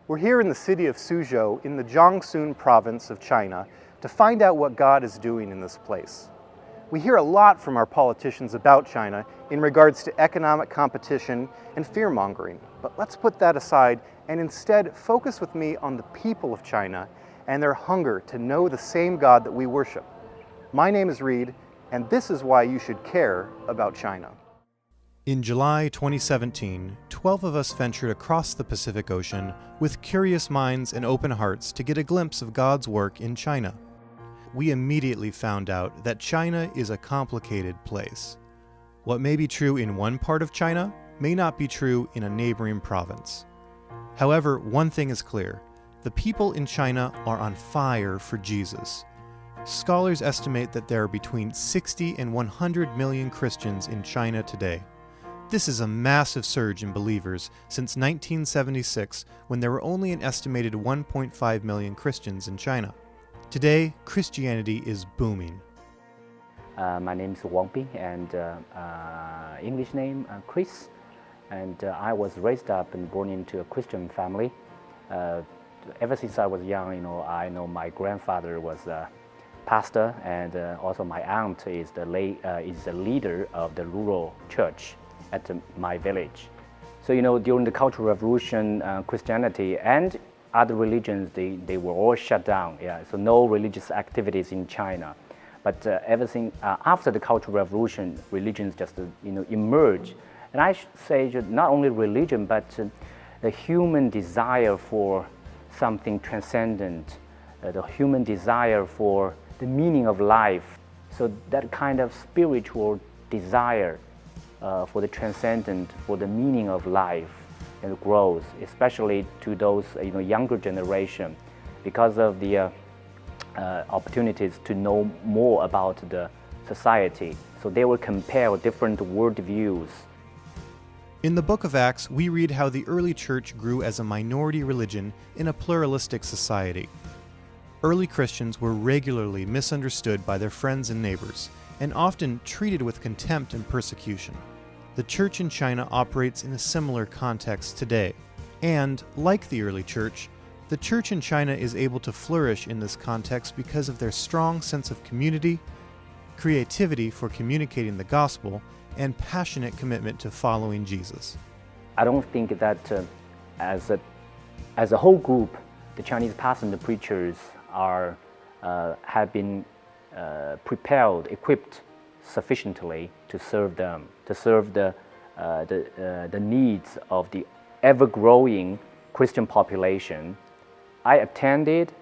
We're here in the city of Suzhou in the Jiangsu province of China to find out what God is doing in this place. We hear a lot from our politicians about China in regards to economic competition and fear-mongering, but let's put that aside and instead focus with me on the people of China and their hunger to know the same God that we worship. My name is Reed, and this is why you should care about China. In July 2017, 12 of us ventured across the Pacific Ocean with curious minds and open hearts to get a glimpse of God's work in China. We immediately found out that China is a complicated place. What may be true in one part of China may not be true in a neighboring province. However, one thing is clear: the people in China are on fire for Jesus. Scholars estimate that there are between 60 and 100 million Christians in China today. This is a massive surge in believers since 1976, when there were only an estimated 1.5 million Christians in China. Today, Christianity is booming. My name is Wang Bing, and English name Chris. And I was raised up and born into a Christian family. Ever since I was young, I know my grandfather was a pastor, and also my aunt is the leader of the rural church at my village. So during the Cultural Revolution, Christianity and other religions, they were all shut down. So no religious activities in China. But everything after the Cultural Revolution, religions just emerge. And I should say not only religion, but the human desire for something transcendent, the human desire for the meaning of life. So that kind of spiritual desire for the transcendent, for the meaning of life and growth, especially to those younger generation, because of the opportunities to know more about the society. So they will compare different worldviews. In the book of Acts, we read how the early church grew as a minority religion in a pluralistic society. Early Christians were regularly misunderstood by their friends and neighbors, and often treated with contempt and persecution. The church in China operates in a similar context today, and, like the early church, the church in China is able to flourish in this context because of their strong sense of community, creativity for communicating the gospel, and passionate commitment to following Jesus. I don't think that as a whole group, the Chinese pastors and the preachers have been prepared, equipped sufficiently to serve them, to serve the needs of the ever-growing Christian population. I attended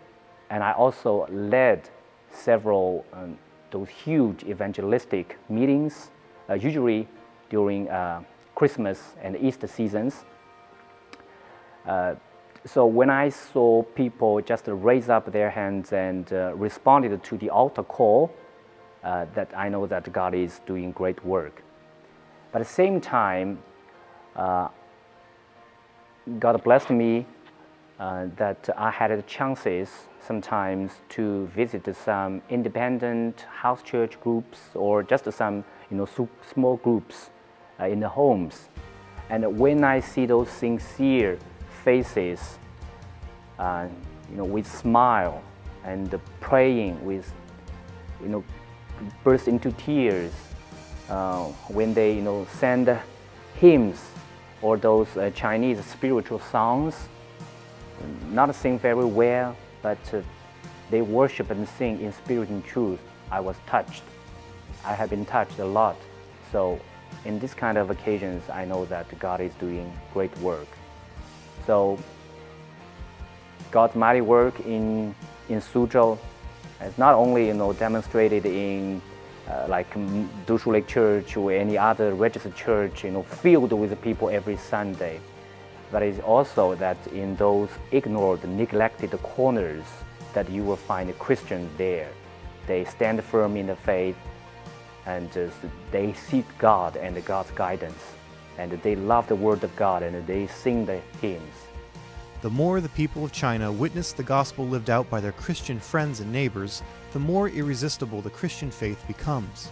and I also led several those huge evangelistic meetings, usually during Christmas and Easter seasons. So when I saw people just raise up their hands and responded to the altar call, that I know that God is doing great work. But at the same time, God blessed me that I had the chances sometimes to visit some independent house church groups or just some small groups in the homes. And when I see those sincere faces, with smile and praying with, burst into tears when they, send hymns or those Chinese spiritual songs, not sing very well, but they worship and sing in spirit and truth. I was touched. I have been touched a lot. So in this kind of occasions, I know that God is doing great work. So God's mighty work in Suzhou is not only demonstrated in like Dushu Lake Church or any other registered church filled with people every Sunday, but it's also that in those ignored, neglected corners that you will find a Christian there. They stand firm in the faith, and they seek God and God's guidance, and they love the Word of God, and they sing the hymns. The more the people of China witness the gospel lived out by their Christian friends and neighbors, the more irresistible the Christian faith becomes.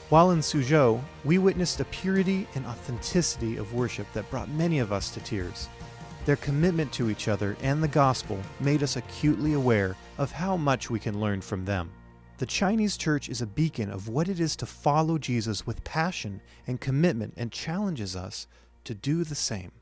While in Suzhou, we witnessed a purity and authenticity of worship that brought many of us to tears. Their commitment to each other and the gospel made us acutely aware of how much we can learn from them. The Chinese church is a beacon of what it is to follow Jesus with passion and commitment and challenges us to do the same.